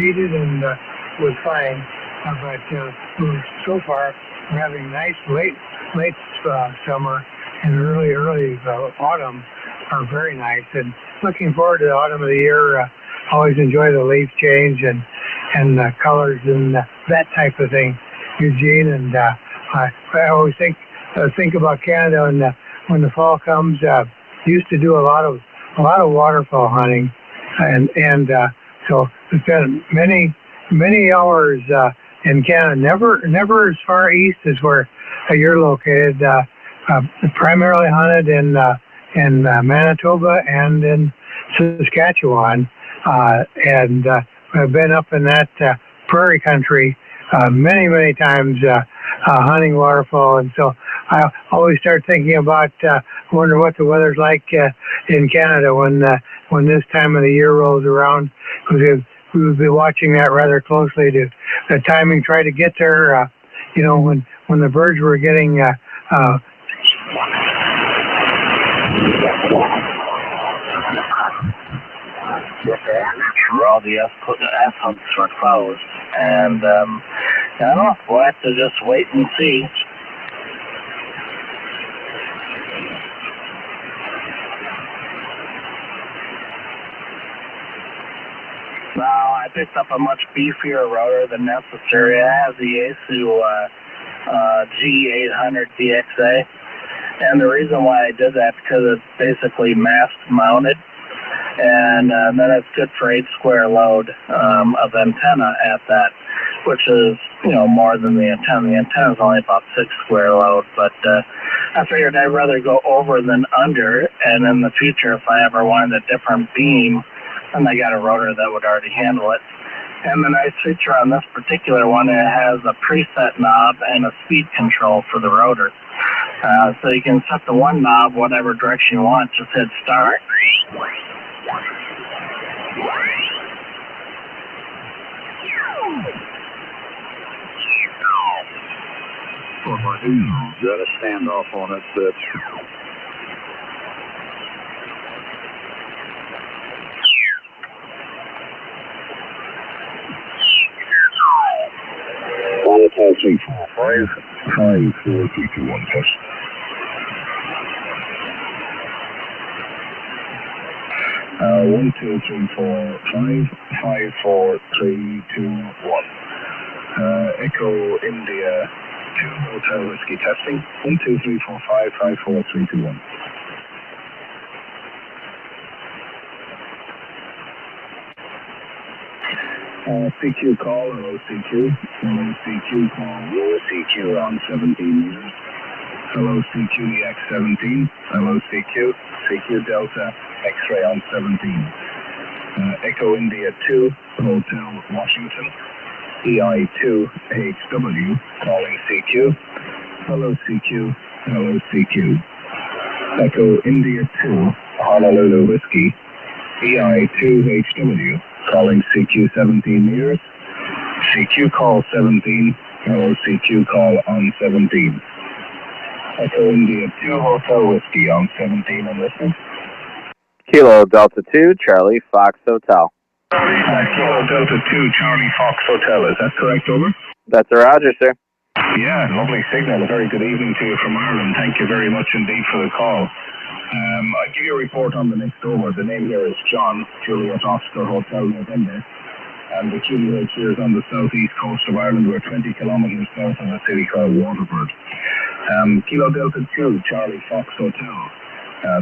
overheated and was fine. But so far we're having nice late summer and early autumn are very nice. And looking forward to the autumn of the year. Always enjoy the leaf change and colors and that type of thing, Eugene. And I always think about Canada and when the fall comes. Used to do a lot of waterfowl hunting, and so we spent many hours in Canada. Never as far east as where you're located. Primarily hunted in Manitoba and in Saskatchewan, and I've been up in that prairie country many times hunting waterfowl, and so I always start thinking about wonder what the weather's like in Canada when this time of the year rolls around, because we would be watching that rather closely to the timing, try to get there, when the birds were getting all the F hunts were closed, and I don't know, we'll have to just wait and see. Now, I picked up a much beefier rotor than necessary. I have the Yaesu G800 DXA, and the reason why I did that because it's basically mast mounted, and then it's good for 8 square load of antenna at that, which is more than the antenna. The antenna is only about 6 square load, but I figured I'd rather go over than under, and in the future, if I ever wanted a different beam, then I got a rotor that would already handle it. And the nice feature on this particular one, it has a preset knob and a speed control for the rotor. So you can set the one knob whatever direction you want, just hit start. Got a standoff on it, but One, 2, 3, 4, 5, 5, 4, 3, 2, 1, test. 1, 2, 3, 4, 5, 5, 4, 3, 2, 1. Echo India 2 Hotel Whiskey testing. 1, 2, 3, 4, 5, 5, 4, 3, 2, 1. CQ call, hello CQ. Hello CQ call, hello CQ on 17 meters. Hello CQ the X17. Hello CQ. CQ Delta X-ray on 17. Echo India 2 Hotel Washington. EI2 HW calling CQ. Hello CQ. Hello CQ. Echo India 2 Honolulu Whiskey. EI2 HW calling CQ 17 meters. CQ call 17. Hello CQ call on 17. Echo India 2 Hotel Whiskey on 17 and listen. Kilo Delta 2 Charlie Fox Hotel. Kilo Delta 2 Charlie Fox Hotel, is that correct, over? That's a Roger, sir. Yeah, lovely signal. A very good evening to you from Ireland. Thank you very much indeed for the call. I'll give you a report on the next over. The name here is John, Juliet Oscar Hotel November. And the QDH here is on the southeast coast of Ireland. We're 20 kilometers south of a city called Waterford. Kilo Delta 2 Charlie Fox Hotel.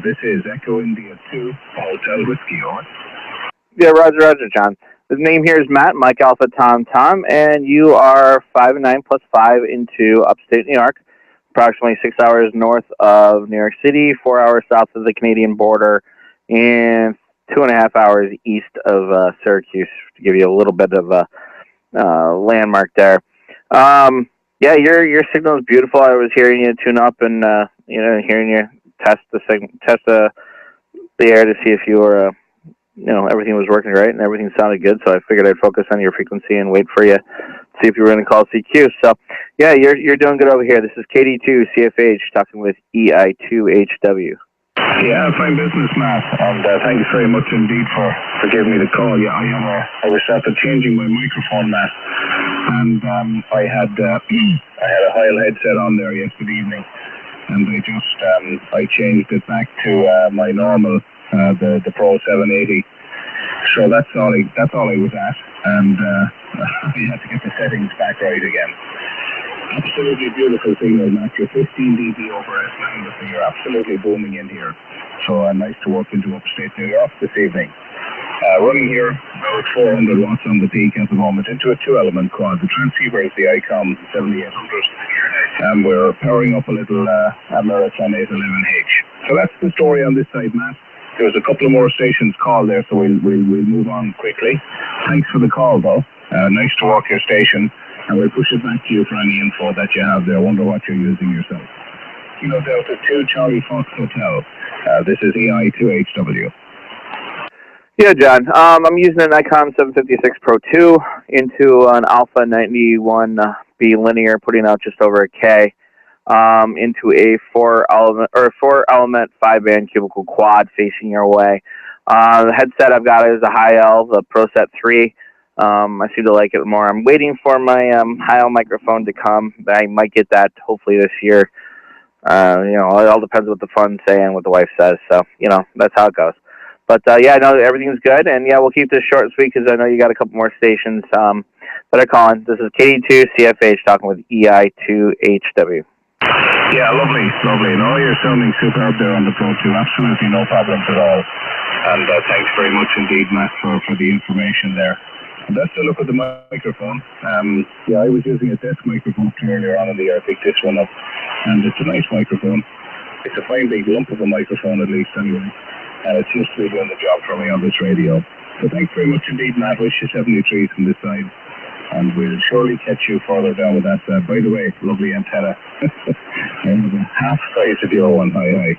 This is Echo India 2 Hotel Whiskey, over. Yeah, Roger, John. The name here is Matt, Mike Alpha Tom Tom, and you are 5 and 9 plus 5 into upstate New York, approximately 6 hours north of New York City, 4 hours south of the Canadian border, and 2.5 hours east of Syracuse, to give you a little bit of a landmark there. Yeah, your signal is beautiful. I was hearing you tune up and hearing you test the air to see if you were everything was working right and everything sounded good. So I figured I'd focus on your frequency and wait for you to see if you were going to call CQ. So yeah, you're doing good over here. This is KD2 CFH talking with EI2HW. Yeah, fine business, Matt. And thanks very much indeed for giving me the call. Yeah, I was after changing my microphone, Matt, and I had a Heil headset on there yesterday evening, and I changed it back to my normal the Pro 780. So that's all I was at, and I had to get the settings back right again. Absolutely beautiful signal, Matt. You're 15 dB over S9, so you're absolutely booming in here. So nice to walk into upstate New York this evening. Running here about 400 watts on the peak at the moment into a 2-element quad. The transceiver is the ICOM 7800, and we're powering up a little Meraton 811H. So that's the story on this side, Matt. There's a couple of more stations called there, so we'll move on quickly. Thanks for the call, though. Nice to walk your station, and we'll push it back to you for any info that you have there. I wonder what you're using yourself. Kilo Delta 2 Charlie Fox Hotel. This is EI2HW. Yeah, John. I'm using an Nikon 756 Pro 2 into an Alpha 91B linear, putting out just over a K. Into a 4-element 5-band cubicle quad facing your way. The headset I've got is a Hi-L, the ProSet 3. I seem to like it more. I'm waiting for my Hi-L microphone to come. I might get that hopefully this year. It all depends what the funds say and what the wife says. So, that's how it goes. But, yeah, no, everything's good. And, yeah, we'll keep this short and sweet because I know you got a couple more stations that are calling. This is KD2CFH talking with EI2HW. Yeah, lovely. No, you're sounding superb there on the Pro 2. Absolutely no problems at all. And thanks very much indeed, Matt, for the information there. And that's the look of the microphone. I was using a desk microphone earlier on in the air. I picked this one up, and it's a nice microphone. It's a fine big lump of a microphone, at least, anyway. And it seems to be doing the job for me on this radio. So thanks very much indeed, Matt. Wish you 73 from this side. And we'll surely catch you further down with that. By the way, lovely antenna. Half size of your one, hi.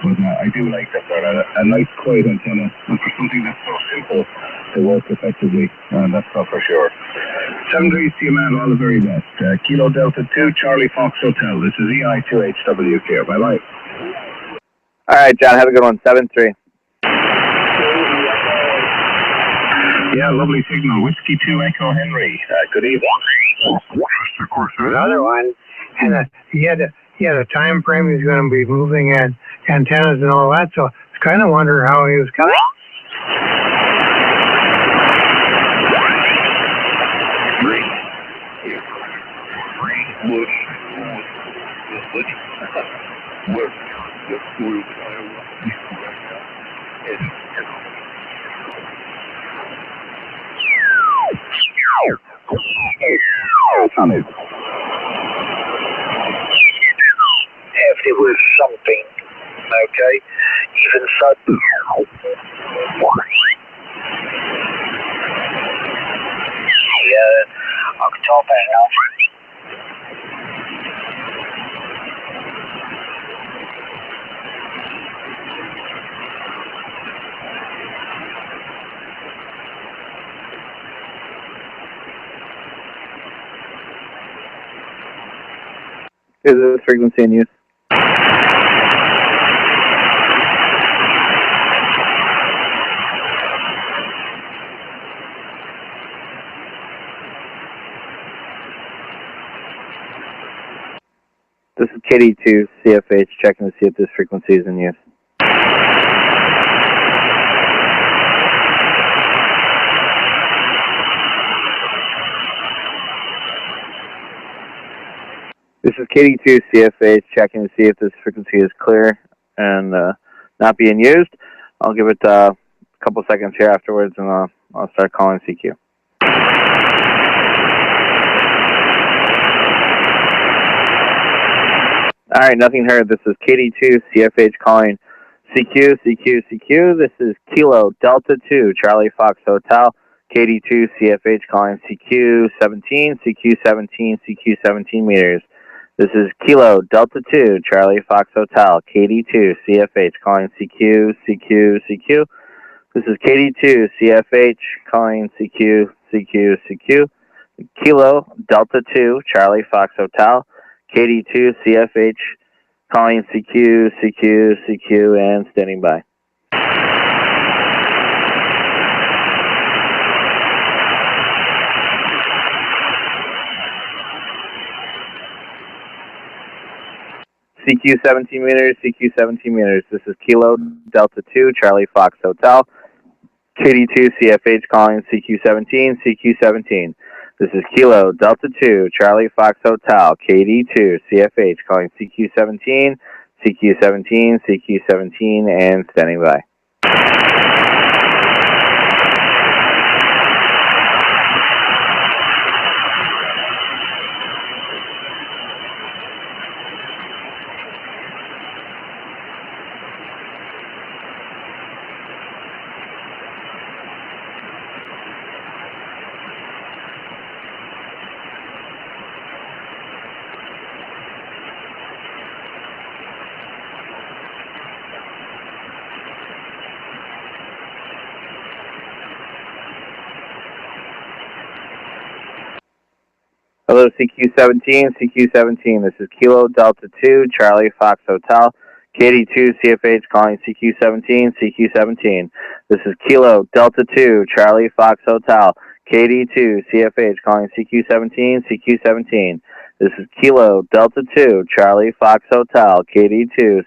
But I do like that. They're a nice, quiet antenna. And for something that's so simple, they work effectively. That's not for sure. 73 to you, man. All the very best. Kilo Delta 2, Charlie Fox Hotel. This is EI2HW here. Bye-bye. All right, John. Have a good one. 7-3. Yeah, lovely signal. Whiskey 2 Echo Henry. Good evening. Of course, another one. And he had a time frame he's going to be moving and antennas and all that. So it's kind of wonder how he was coming. If it was something, okay, even so. Yeah, October now. Is this frequency in use? This is KD2 CFH checking to see if this frequency is in use. This is KD2 CFH checking to see if this frequency is clear and not being used. I'll give it a couple seconds here afterwards, and I'll start calling CQ. All right, nothing heard. This is KD2 CFH calling CQ. This is Kilo Delta 2 Charlie Fox Hotel. KD2 CFH calling CQ17 meters. This is Kilo Delta 2 Charlie Fox Hotel. KD2 CFH calling CQ. This is KD2 CFH calling CQ. Kilo Delta 2 Charlie Fox Hotel. KD2 CFH calling CQ, CQ, CQ, and standing by. CQ 17 meters, CQ 17 meters. This is Kilo Delta 2, Charlie Fox Hotel. KD2 CFH calling CQ 17, CQ 17. This is Kilo Delta 2, Charlie Fox Hotel. KD2 CFH calling CQ 17, CQ 17, CQ 17, and standing by. Hello, CQ17, CQ17. This is Kilo Delta 2, Charlie Fox Hotel. KD2 CFH calling CQ17, CQ17. This is Kilo Delta 2, Charlie Fox Hotel. KD2 CFH calling CQ17, CQ17. This is Kilo Delta 2, Charlie Fox Hotel. KD2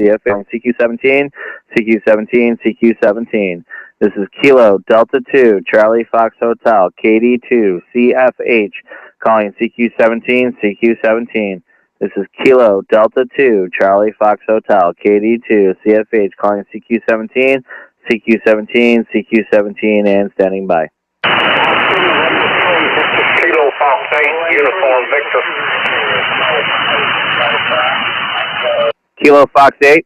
CFH CQ17, CQ17, CQ17. This is Kilo Delta 2, Charlie Fox Hotel. KD2 CFH calling CQ17, CQ17. This is Kilo Delta 2, Charlie Fox Hotel. KD2 CFH calling CQ17, CQ17, CQ17, and standing by. Kilo Fox 8, Uniform Victor. Kilo Fox 8.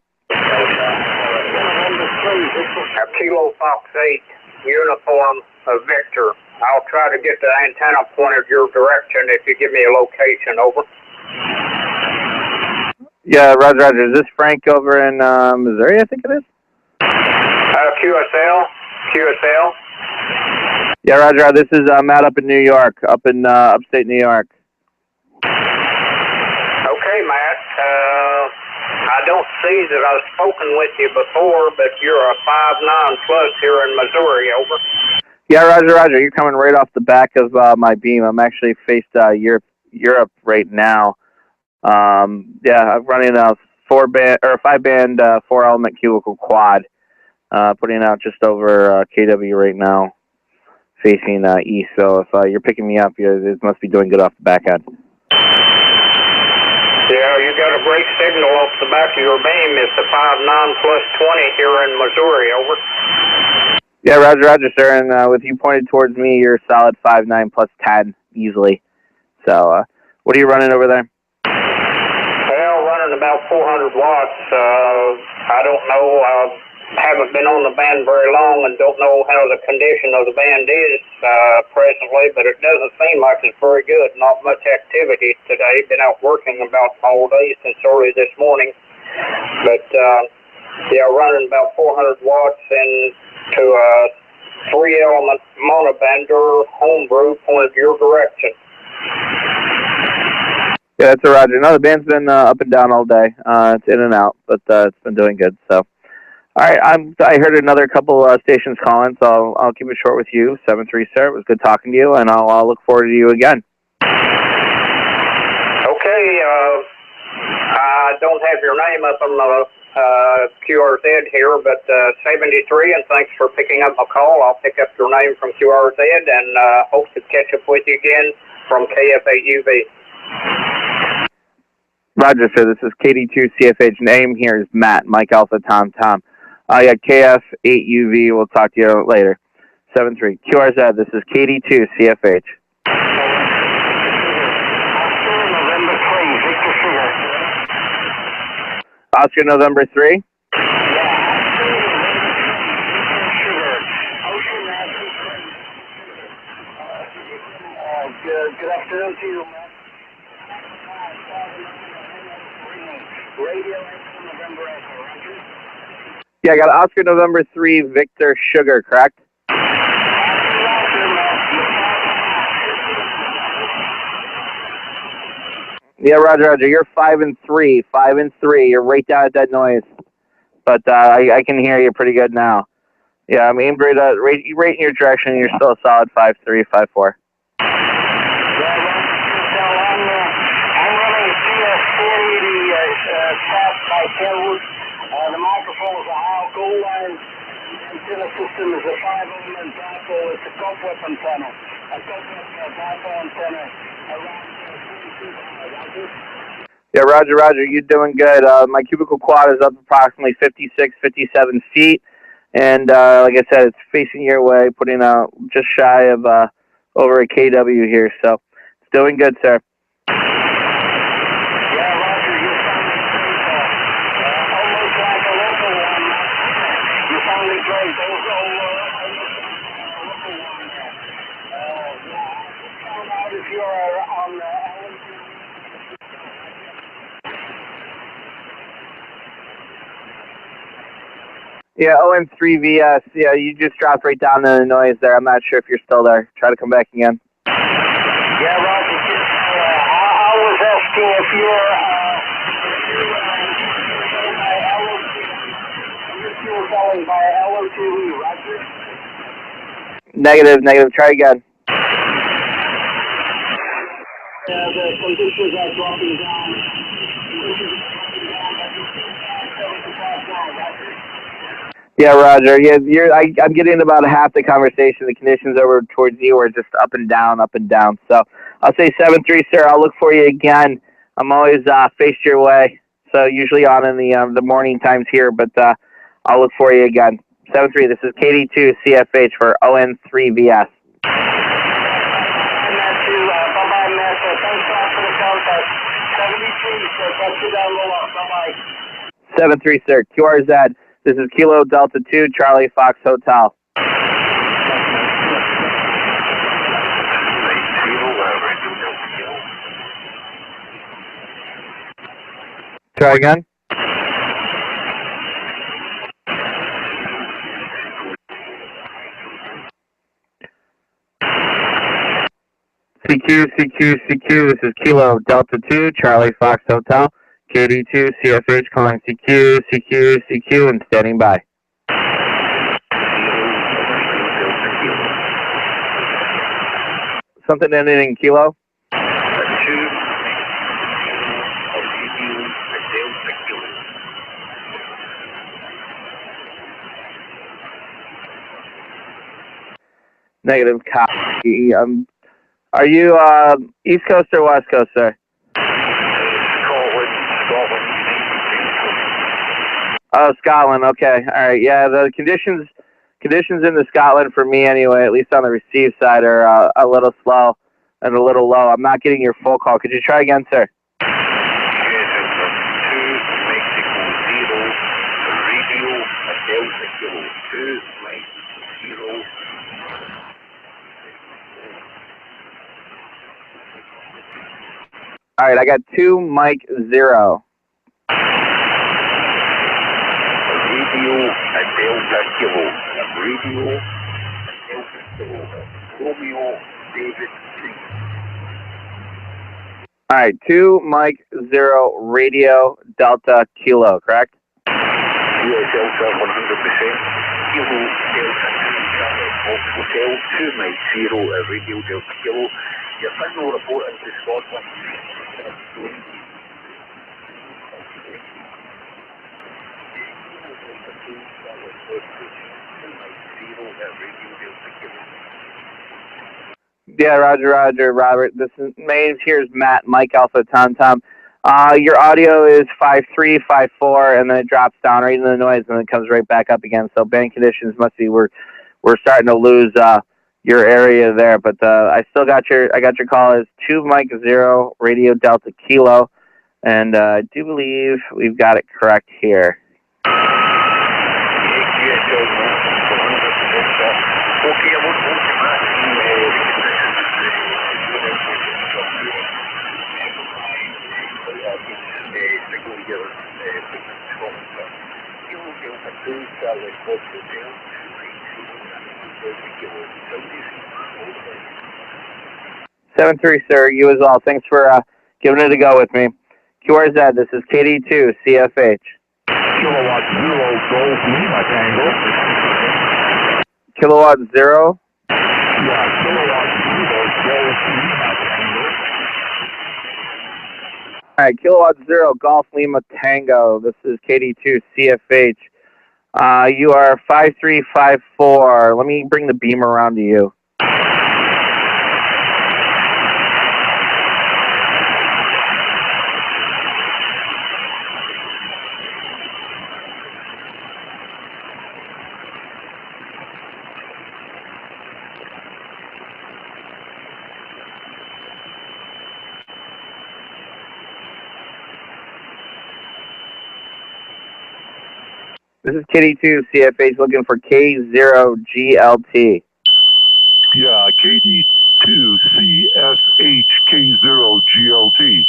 Kilo Fox 8, Uniform Victor. I'll try to get the antenna pointed your direction if you give me a location, over. Yeah, Roger, Roger. Is this Frank over in Missouri, I think it is? QSL. Yeah, Roger, Roger. This is Matt up in New York, up in upstate New York. Okay, Matt. I don't see that I've spoken with you before, but you're a 5'9" plus here in Missouri, over. Yeah, Roger, Roger. You're coming right off the back of my beam. I'm actually faced Europe right now. Yeah, I'm running a 5-band 4-element cubicle quad, putting out just over KW right now, facing east. So if you're picking me up, it must be doing good off the back end. Yeah, you got a great signal off the back of your beam. It's the 5'9" plus 20 here in Missouri, over. Yeah, Roger, Roger, sir. And with you pointed towards me, you're a solid 5'9" plus 10 easily. So, what are you running over there? Well, running about 400 watts. I don't know. I haven't been on the band very long and don't know how the condition of the band is presently, but it doesn't seem like it's very good. Not much activity today. Been out working about all day since early this morning. But, yeah, running about 400 watts into a 3-element monobender homebrew pointed your direction. Yeah, that's a Roger. No, the band's been up and down all day. It's in and out, but it's been doing good. So, all right. I heard another couple stations calling, so I'll keep it short with you. 7-3, sir. It was good talking to you, and I'll look forward to you again. Okay. I don't have your name up on the QRZ here, but 73, and thanks for picking up my call. I'll pick up your name from QRZ and hope to catch up with you again from KF8UV. Roger, sir. This is KD2 CFH. Name here is Matt, Mike Alpha Tom Tom. Yeah, KF8UV. We'll talk to you later. 7-3. QRZ. This is KD2 CFH. Oscar November 3. Good afternoon to you, man. Radio November Echo, Roger. Yeah, I got Oscar November 3 Victor Sugar, correct? Yeah, Roger, Roger. You're 5 and 3. 5 and 3. You're right down at that noise. But I can hear you pretty good now. Yeah, I'm aimed right in your direction. You're still a solid 5-3, 5-4. I'm running CS480 tap by Kenwood. The microphone is a high goal line. The antenna system is a 5-ohm and dipole. It's a cop weapon panel. A cop weapon dipole antenna around 42 miles. Yeah, Roger, Roger. You're doing good. My cubicle quad is up approximately 56, 57 feet. And like I said, it's facing your way, putting out just shy of over a KW here. So it's doing good, sir. Yeah, Roger, you sounded great. Almost like a local one. You sounded great. There was no local one there. I found out if you're on the Yeah, OM3VS. Yeah, you just dropped right down in the noise there. I'm not sure if you're still there. Try to come back again. Yeah, Roger. I was asking if you're calling by LO2E, Roger? Negative, negative. Try again. The conditions are dropping down. Yeah, Roger. Yeah, I'm getting about half the conversation. The conditions over towards you are just up and down, up and down. So I'll say 7-3, sir. I'll look for you again. I'm always faced your way. So usually on in the morning times here, but I'll look for you again. 7-3. This is KD2 CFH for ON3VS. Bye-bye, Master. Thanks a lot for the contact. 73, sir. Catch you down below. Bye-bye. 7-3, sir. QRZ. This is Kilo Delta 2, Charlie Fox Hotel. Try again. CQ. This is Kilo Delta 2, Charlie Fox Hotel. KD2 CFH calling CQ, and standing by. Something ending in Kilo? Negative copy. Are you East Coast or West Coast, sir? Oh, Scotland. Okay. All right. Yeah, the conditions in the Scotland for me anyway, at least on the receive side, are a little slow and a little low. I'm not getting your full call. Could you try again, sir? All right. I got 2 Mike 0. Delta Kilo, Radio, Delta Kilo, Romeo, David 3. All right, 2 Mike 0 Radio Delta Kilo, correct? Yeah, Delta 100%. Kilo, Delta 2, Charlie Fox Hotel, 2 Mike 0 Radio Delta Kilo. Your final report into Scotland. Yeah, Roger, Robert. This is here's Matt, Mike Alpha Tom. Your audio is 5-3, 5-4, and then it drops down right into the noise, and then it comes right back up again. So band conditions must be we're starting to lose your area there. But I got your call as 2 Mike 0 Radio Delta Kilo, and I do believe we've got it correct here. Okay, 7-3, sir. You as well. Thanks for Giving it a go with me. QRZ, this is KD2, CFH. Kilowatt 0, Golf Lima Tango. Kilowatt 0. Yeah, Kilowatt 0, Golf Lima Tango. All right, Kilowatt 0, Golf Lima Tango. This is KD2, CFH. You are 5354. Let me bring the beam around to you. This is KD2, CFH, looking for K0GLT. Yeah, KD2CSHK0GLT.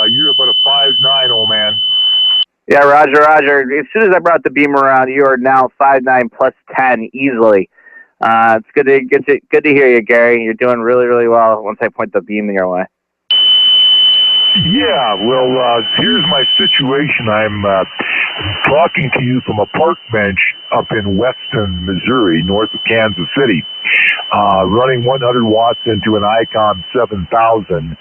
You're about a 5'9", old man. Yeah, Roger, Roger. As soon as I brought the beam around, you are now 5'9" plus 10 easily. It's good to hear you, Gary. You're doing really, really well once I point the beam your way. Yeah, well, here's my situation. I'm talking to you from a park bench up in Weston, Missouri, north of Kansas City, running 100 watts into an ICOM 7000,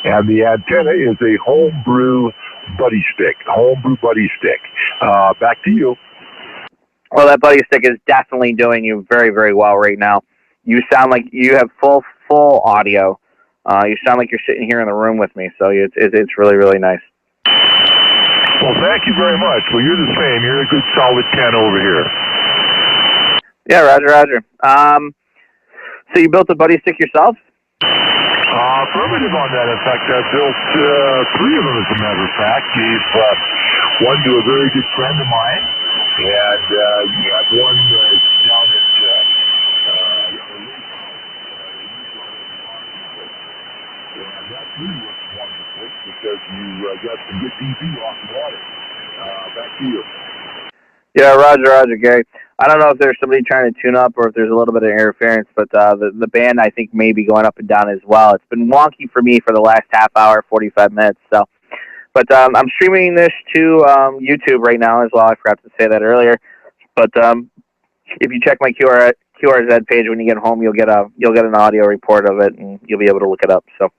and the antenna is a homebrew buddy stick. Back to you. Well, that buddy stick is definitely doing you very, very well right now. You sound like you have full audio. You sound like you're sitting here in the room with me, so it's really, really nice. Well, thank you very much. Well, you're the same. You're a good solid 10 over here. Yeah, Roger, Roger. So you built a buddy stick yourself? Affirmative on that. In fact, I built 3 of them, as a matter of fact. Gave one to a very good friend of mine, and you have one down at and that really looks wonderful because you got some good DB off the water. Back to you. Yeah, Roger, Gary. I don't know if there's somebody trying to tune up or if there's a little bit of interference, but the band, I think, may be going up and down as well. It's been wonky for me for the last half hour, 45 minutes. So, but I'm streaming this to YouTube right now as well. I forgot to say that earlier. But if you check my QRZ page when you get home, you'll get an audio report of it, and you'll be able to look it up. So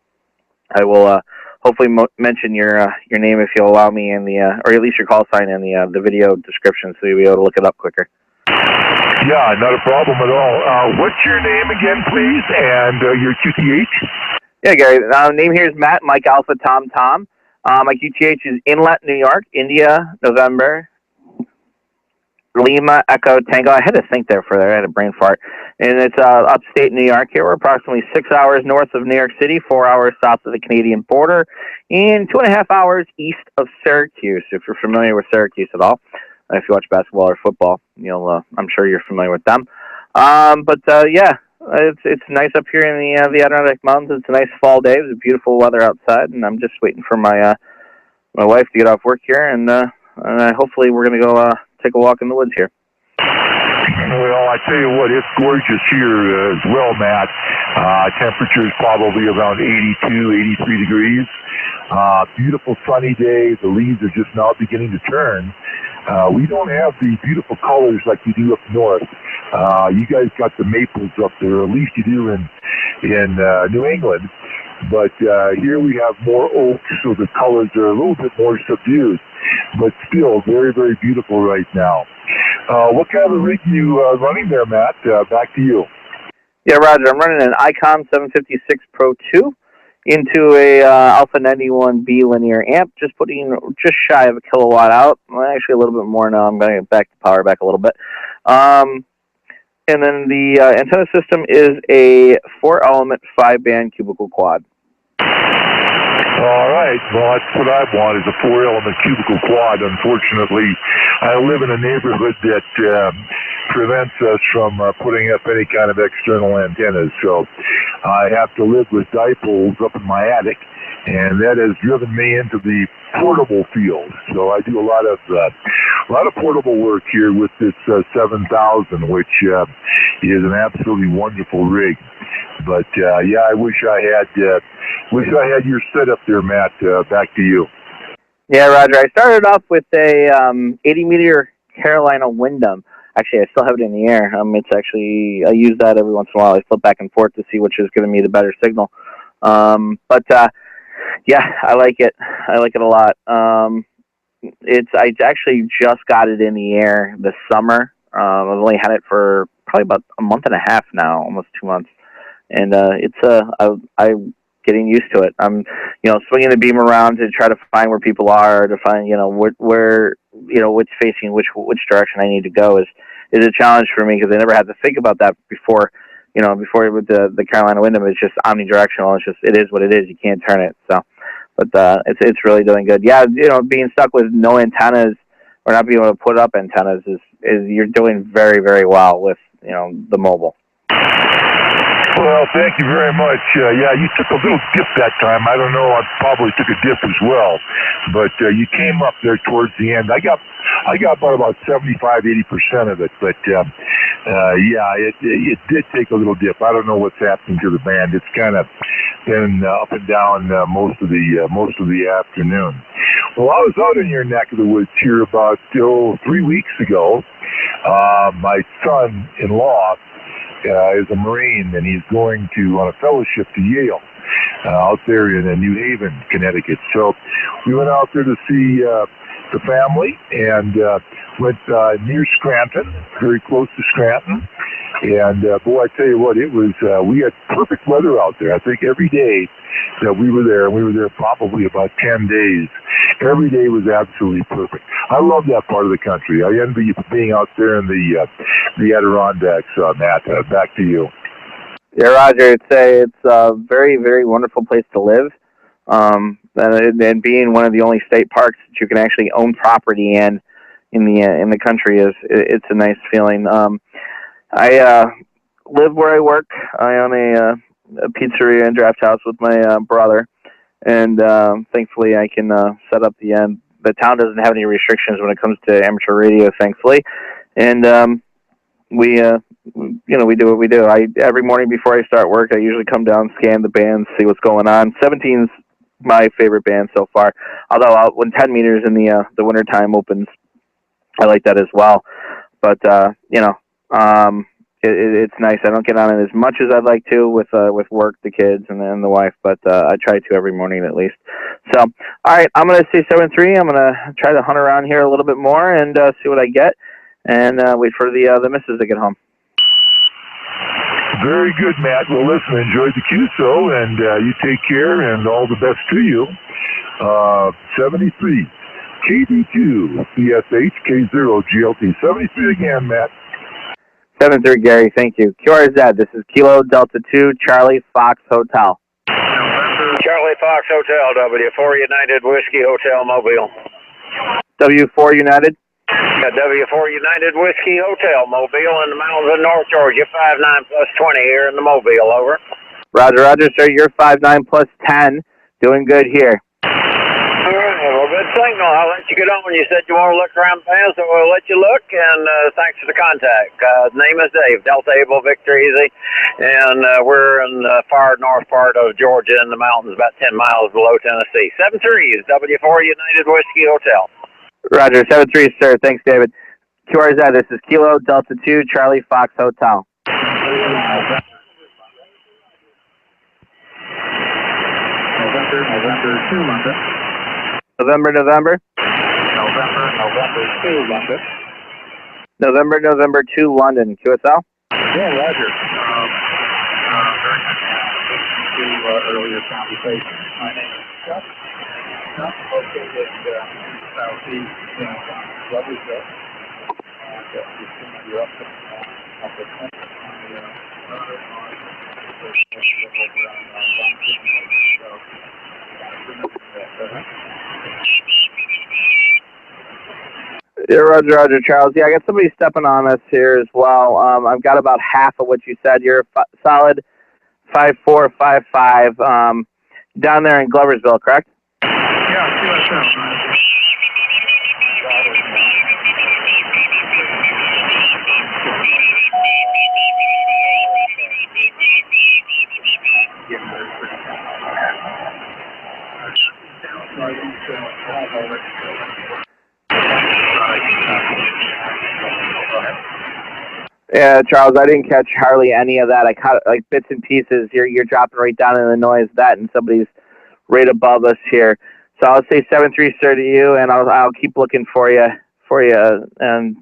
I will hopefully mention your name if you'll allow me in the or at least your call sign in the video description, so you'll be able to look it up quicker. Yeah, not a problem at all. What's your name again, please, and your QTH? Yeah, Gary. Name here is Matt, Mike Alpha Tom Tom. My QTH is Inlet, New York, India, November, Lima, Echo, Tango. I had to think there for there. I had a brain fart. And it's upstate New York here. We're approximately 6 hours north of New York City, 4 hours south of the Canadian border, and 2.5 hours east of Syracuse, if you're familiar with Syracuse at all. If you watch basketball or football, I'm sure you're familiar with them. Yeah, it's nice up here in the Adirondack Mountains. It's a nice fall day. It's beautiful weather outside, and I'm just waiting for my wife to get off work here, and hopefully we're going to go take a walk in the woods here. Well, I tell you what, it's gorgeous here as well, Matt. Temperature is probably around 82, 83 degrees. Beautiful sunny day. The leaves are just now beginning to turn. We don't have the beautiful colors like you do up north. You guys got the maples up there, at least you do in New England. But here we have more oaks, so the colors are a little bit more subdued, but still very, very beautiful right now. What kind of a rig are you running there, Matt? Back to you. Yeah, Roger. I'm running an ICOM 756 Pro 2 into a Alpha 91B linear amp, just shy of a kilowatt out. Well, actually, a little bit more now. I'm going to get back the power back a little bit. And then the antenna system is a 4-element 5-band cubicle quad. All right. Well, that's what I want, is a 4-element cubicle quad. Unfortunately, I live in a neighborhood that prevents us from putting up any kind of external antennas. So I have to live with dipoles up in my attic, and that has driven me into the portable field. So I do a lot of portable work here with this 7000, which is an absolutely wonderful rig. But yeah, I wish I had Wish I had your setup there, Matt. Back to you. Yeah, Roger. I started off with a 80-meter Carolina Wyndham. Actually, I still have it in the air. It's actually, I use that every once in a while. I flip back and forth to see which is giving me the better signal. Yeah, I like it. I like it a lot. I actually just got it in the air this summer. I've only had it for probably about a month and a half now, almost 2 months, and I'm getting used to it. I'm, swinging the beam around to try to find where people are, to find, where what's facing which direction I need to go is a challenge for me because I never had to think about that before. Before with the Carolina Wyndham, it's just omnidirectional. It is what it is. You can't turn it. So, but it's really doing good. Yeah, being stuck with no antennas or not being able to put up antennas is you're doing very, very well with the mobile. Well, thank you very much. Yeah, you took a little dip that time. I don't know. I probably took a dip as well, but you came up there towards the end. I got about 75-80% of it, but yeah, it did take a little dip. I don't know what's happening to the band. It's kind of been up and down most of the afternoon. Well, I was out in your neck of the woods here about 3 weeks ago. My son-in-law is a Marine, and he's going on a fellowship to Yale out there in New Haven, Connecticut. So we went out there to see the family and went near Scranton, very close to Scranton. And boy, I tell you what, it was we had perfect weather out there. I think every day that we were there, and we were there probably about 10 days, every day was absolutely perfect. I love that part of the country. I envy you for being out there in the Adirondacks, Matt. Back to you. Yeah, Roger. It's a very, very wonderful place to live, and being one of the only state parks that you can actually own property in the country it's a nice feeling. I live where I work. I own a pizzeria and draft house with my brother, and thankfully I can set up the end. The town doesn't have any restrictions when it comes to amateur radio, thankfully, and we do what we do. Every morning before I start work, I usually come down, scan the bands, see what's going on. 17's my favorite band so far. Although when 10 meters in the winter time opens, I like that as well. But it's nice. I don't get on it as much as I'd like to with work, the kids, and then the wife, but I try to every morning at least. So, all right, I'm going to say 7-3. I'm going to try to hunt around here a little bit more and see what I get, and wait for the missus to get home. Very good, Matt. Well, listen, enjoyed the QSO, and you take care, and all the best to you. 73, KD2, CSH, K0, GLT. 73 again, Matt. 7-3, Gary. Thank you. QRZ, this is Kilo Delta 2, Charlie Fox Hotel. Charlie Fox Hotel, W4 United Whiskey Hotel Mobile. W4 United? Yeah, W4 United Whiskey Hotel Mobile in the mountains of North Georgia, 59+20 here in the Mobile, over. Roger, sir. You're 59 plus 10. Doing good here. All right, well, good signal. I'll let you get on. You said you want to look around the pan, so we'll let you look, and thanks for the contact. Name is Dave, Delta Able Victor Easy, and we're in the far north part of Georgia in the mountains, about 10 miles below Tennessee. 73 is W4 United Whiskey Hotel. Roger, 73, sir. Thanks, David. QRZ, this is Kilo Delta 2, Charlie Fox Hotel. November 2 London. November 2 London. November 2 London. QSL? Yeah, Roger. Very good to earlier conversation. My name is Chuck. Chuck, located southeast in Loveysville. You're up the 20 on the Yeah, Roger, Charles. Yeah, I got somebody stepping on us here as well. I've got about half of what you said. You're solid 5'4", 5'5", down there in Gloversville, correct? Yeah, QSL. Yeah, Charles, I didn't catch hardly any of that. I caught like bits and pieces. You're dropping right down in the noise of that, and somebody's right above us here. So I'll say 7-3, sir, to you, and I'll keep looking for you, and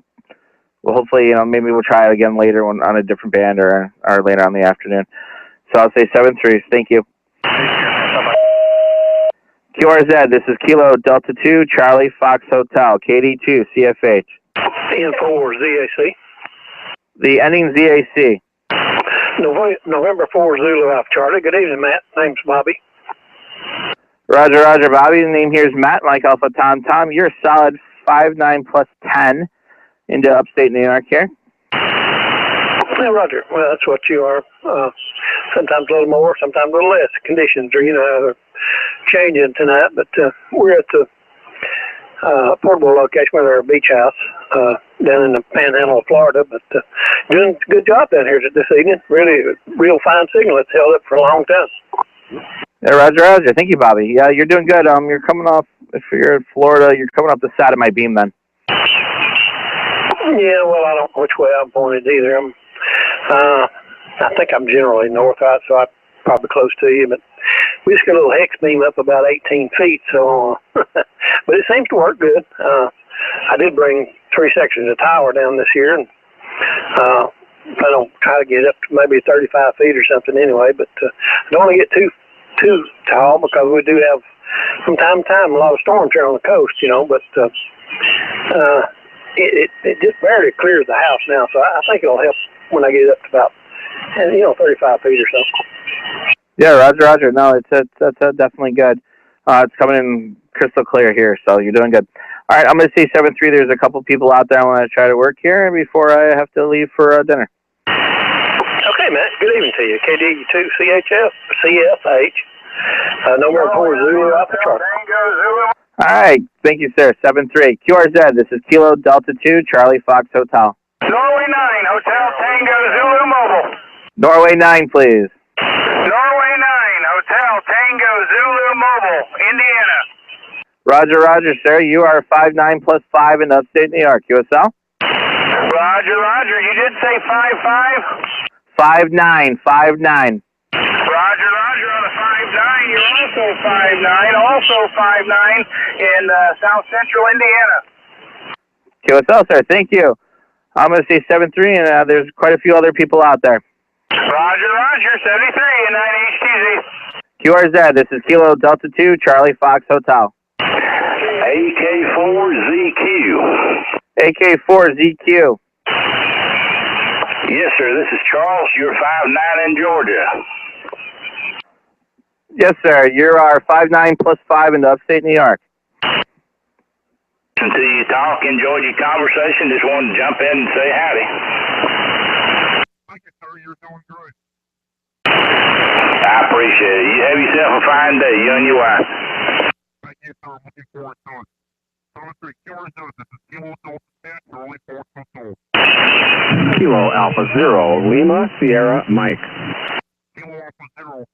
well, hopefully, maybe we'll try it again later on a different band or later on in the afternoon. So I'll say 7-3. Thank you. QRZ, this is Kilo Delta 2, Charlie Fox Hotel, KD2, CFH. N4 ZAC. The ending ZAC. November 4 Zulu Alpha Charlie. Good evening, Matt. Name's Bobby. Roger, Roger, Bobby. The name here is Matt, Mike Alpha Tom. You're a solid 5-9 plus 10 into upstate New York here. Yeah, Roger. Well, that's what you are. Sometimes a little more, sometimes a little less. Conditions are, they're changing tonight, but we're at the portable location with our beach house down in the Panhandle of Florida, but doing a good job down here this evening. Really, real fine signal. It's held up for a long time. Yeah, Roger. Thank you, Bobby. Yeah, you're doing good. You're coming off, if you're in Florida, you're coming off the side of my beam then. Yeah, well, I don't know which way I'm pointed either. I think I'm generally north, right, so I'm probably close to you, but we just got a little hex beam up about 18 feet, so, but it seems to work good. I did bring 3 sections of tower down this year, and I don't try to get up to maybe 35 feet or something anyway, but I don't want to get too tall because we do have, from time to time, a lot of storms here on the coast, but it just barely clears the house now, so I think it'll help when I get up to about, 35 feet or so. Yeah, Roger. No, that's definitely good. It's coming in crystal clear here, so you're doing good. All right, I'm going to say 7-3. There's a couple people out there I want to try to work here before I have to leave for dinner. Okay, Matt. Good evening to you. KD2 CFH, November 4 Zulu Alpha Charlie. All right, thank you, sir. 7-3. QRZ, this is Kilo Delta 2, Charlie Fox Hotel. Norway 9, Hotel Tango Zulu Mobile. Norway 9, please. Norway 9, Hotel Tango Zulu Mobile, Indiana. Roger, sir. You are 5-9 plus 5 in upstate New York. USL? Roger. You did say 5-5? 5-9. Roger, on a 5-9. You're also 5-9 in South Central Indiana. QSL, sir. Thank you. I'm going to say 7-3, and there's quite a few other people out there. Roger, 73 and 9 HTZ. QRZ, this is Kilo Delta 2, Charlie Fox Hotel. AK4ZQ. AK4ZQ. Yes, sir, this is Charles. You're 5-9 in Georgia. Yes, sir. You're our 5-9 plus 5 in upstate New York. Listen to you talk, enjoyed your conversation. Just wanted to jump in and say howdy. Thank you, sir. You're doing good. I appreciate it. You have yourself a fine day, you and your wife. Thank you, sir. Looking forward to it. 7-3, QRZ, this is Kilo Delta 2, Charlie Fox Hotel. Kilo Alpha 0, Lima Sierra Mike. Kilo Alpha 0.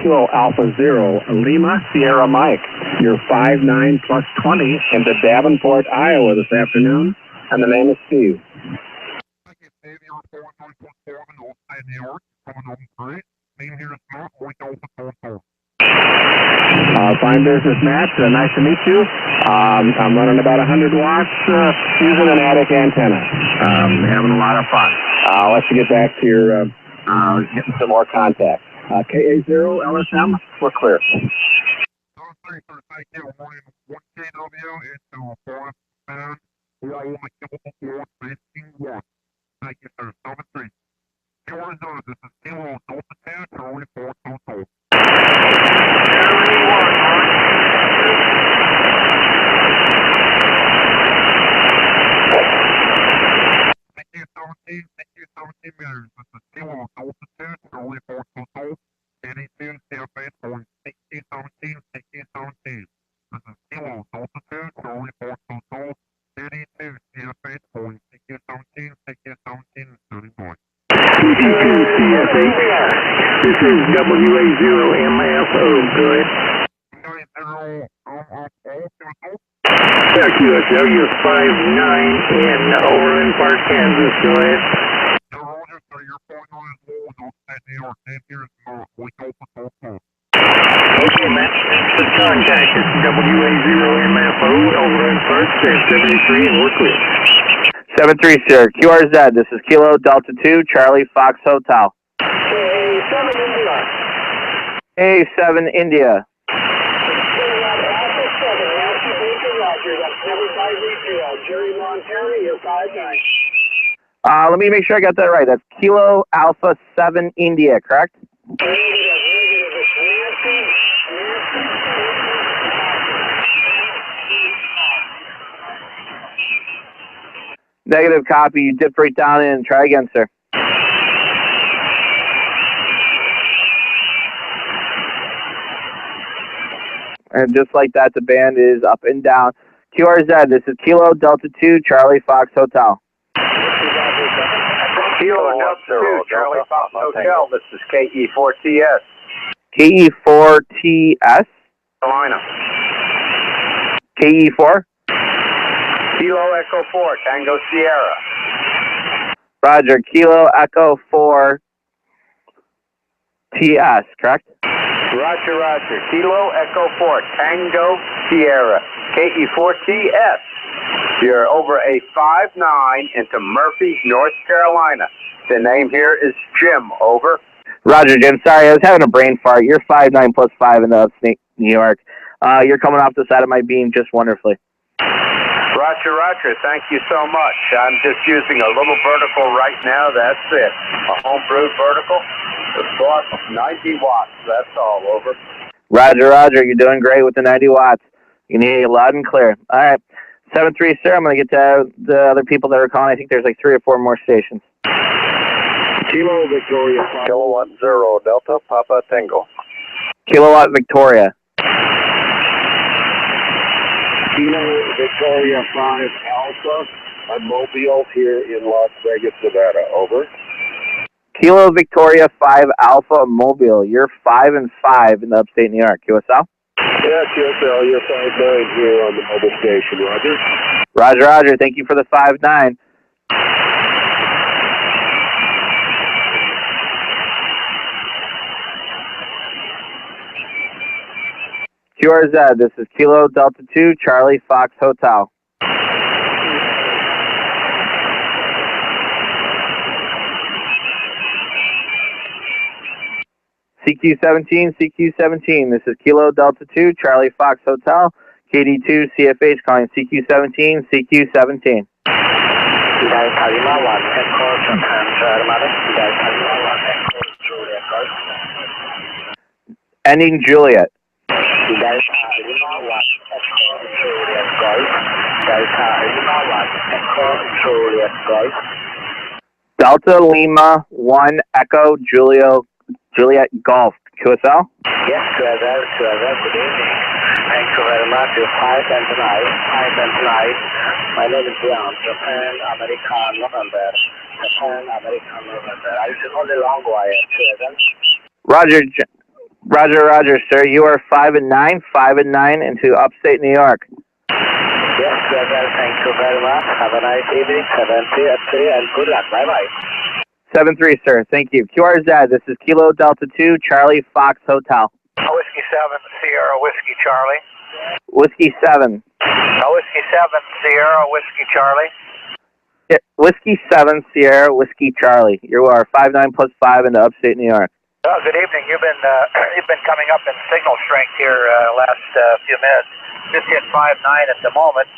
Kilo Alpha 0, Lima Sierra Mike. You're 5-9 plus 20 into Davenport, Iowa this afternoon, and the name is Steve. Thank you, Steve. You're 5-9 plus 5 in upstate New York. Coming home great. Name here is Matt, Mike Alpha Tom. Fine business, Matt. Nice to meet you. I'm running about 100 watts using an attic antenna. Having a lot of fun. I'll let you get back to your getting some more contact. KA0 LSM, we're clear. 7-3, sir. Thank you. I'm running 1 KW into a forest band. We're all in the chemical force 15-1. Thank you, sir. 7-3. QRZ, this is Kilo Delta 2, Charlie Fox Hotel. Thank you, 17 meters. This is Kilo Delta 2, Charlie Fox Hotel. 82, CFA, point 6017. This is Kilo Delta 2, Charlie Fox Hotel. 82, CFA, point 6017. 30 boy. 222 CSH. This is WA0MFO. Good. 90 QSL, you're 5-9 in Overland Park, Kansas. Go ahead. Okay, Matt. The contact is WA0MFO, Overland Park, 73, and we're clear. 73, sir. QRZ, this is Kilo Delta 2, Charlie Fox Hotel. A7 India. A7 India. Jerry, Montana, you're 5-9. Let me make sure I got that right. That's Kilo Alpha 7 India, correct? Negative copy. You dipped right down in. Try again, sir. And just like that, the band is up and down. QRZ, this is Kilo Delta 2, Charlie Fox Hotel. Kilo Delta 2, Charlie Fox Hotel. This is KE4TS. KE4TS? Carolina. KE4? Kilo Echo 4, Tango Sierra. Roger, Kilo Echo 4 TS, correct? Roger, Roger. Kilo Echo 4, Tango Sierra. KE4TS. You're over a 5-9 into Murphy, North Carolina. The name here is Jim. Over. Roger, Jim. Sorry, I was having a brain fart. You're 5'9 plus 5 in the upstate New York. You're coming off the side of my beam just wonderfully. Roger, Roger. Thank you so much. I'm just using a little vertical right now. That's it. A home-brewed vertical. The source of 90 watts. That's all. Over. Roger, Roger. You're doing great with the 90 watts. You can hear you loud and clear. All right. 7-3, sir. I'm going to get to the other people that are calling. I think there's like 3 or 4 more stations. Kilo Victoria 5. Kilowatt 0 Delta Papa Tango. Kilowatt Victoria. Kilo Victoria 5 Alpha. I'm Mobile here in Las Vegas, Nevada. Over. Kilo Victoria 5 Alpha Mobile. You're 5 and 5 in the upstate New York. QSL? Yeah, QSL, you're 5-9 here on the mobile station. Roger. Roger, Roger. Thank you for the 5-9. QRZ, this is Kilo Delta 2, Charlie Fox Hotel. CQ17, CQ17, this is Kilo Delta 2, Charlie Fox Hotel, KD2 CFH calling CQ17, CQ17. Ending Juliet. Delta Lima 1 Echo Juliet Golf. QSL? Yes, QSL, good evening. Thank you very much. You're 5 and 9. My name is Brown, Japan, American, November. Japan, American, November. I use only long wire, QSL. Roger, sir. You are 5 and 9 into upstate New York. Yes, QSL, thank you very much. Have a nice evening. 7-3, and good luck. Bye-bye. 7-3, sir. Thank you. QRZ, this is Kilo Delta 2, Charlie Fox Hotel. Whiskey 7, Sierra, Whiskey Charlie. Whiskey 7. Whiskey 7, Sierra, Whiskey Charlie. Yeah, Whiskey 7, Sierra, Whiskey Charlie. You are 5-9 plus 5 into upstate New York. Oh, good evening. You've been coming up in signal strength here last few minutes. Just hit 5-9 at the moment.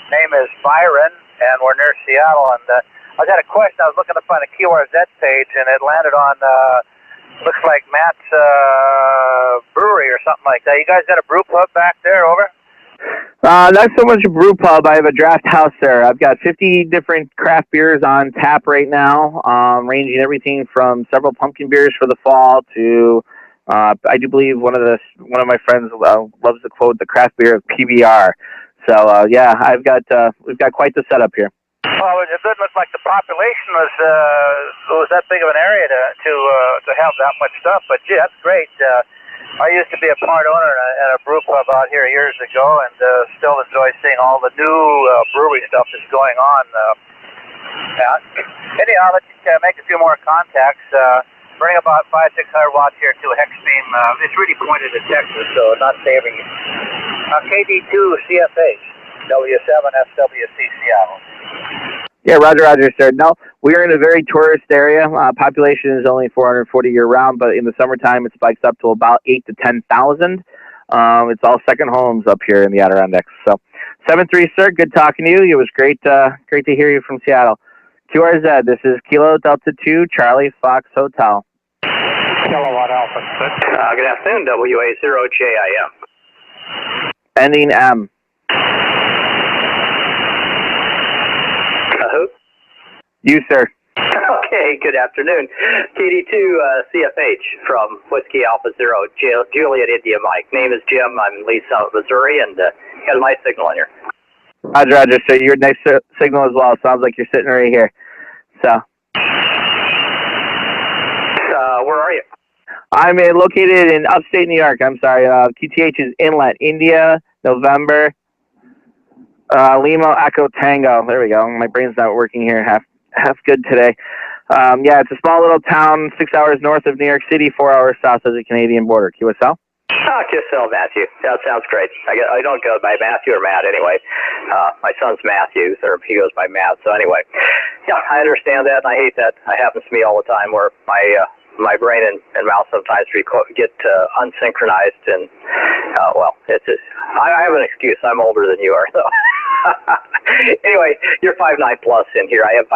Name is Byron, and we're near Seattle. And I got a question. I was looking to find a QRZ page, and it landed on looks like Matt's brewery or something like that. You guys got a brew pub back there? Over. Not so much a brew pub. I have a draft house there. I've got 50 different craft beers on tap right now, ranging everything from several pumpkin beers for the fall to, I do believe one of my friends loves to quote the craft beer of PBR. So yeah, we've got quite the setup here. Well, it didn't look like the population was that big of an area to have that much stuff. But gee, that's great. I used to be a part owner at a brew pub out here years ago, and still enjoy seeing all the new brewery stuff that's going on. Pat. Anyhow, let's make a few more contacts. Running about 500-600 watts here to a hex beam. It's really pointed to Texas, so not favoring you. KD2 CFH, W7SWC Seattle. Yeah, Roger, sir. No, we are in a very tourist area. Population is only 440 year-round, but in the summertime it spikes up to about 8,000 to 10,000. It's all second homes up here in the Adirondacks. So, 7-3, sir. Good talking to you. It was great to hear you from Seattle. QRZ, this is Kilo Delta 2 Charlie Fox Hotel. Kilowatt Alpha. Good afternoon, WA0JIM. Ending M. Who? You, sir. Okay, good afternoon. KD2 CFH from Whiskey Alpha Zero, Juliet India Mike. Name is Jim. I'm in Lee Summit, Missouri, and got a nice signal in here. Roger, so you're nice signal as well. Sounds like you're sitting right here. So. Where are you? I'm located in upstate New York. I'm sorry. QTH is Inlet, India, November, Lima, Echo, Tango. There we go. My brain's not working here half good today. Yeah, it's a small little town, 6 hours north of New York City, 4 hours south of the Canadian border. QSL? QSL, Matthew. That sounds great. I don't go by Matthew or Matt anyway. My son's Matthew, or he goes by Matt. So anyway, yeah, I understand that, and I hate that. It happens to me all the time where my brain and mouth sometimes get unsynchronized, and well, it's just, I have an excuse. I'm older than you are, though. Anyway, you're 5'9" plus in here. I have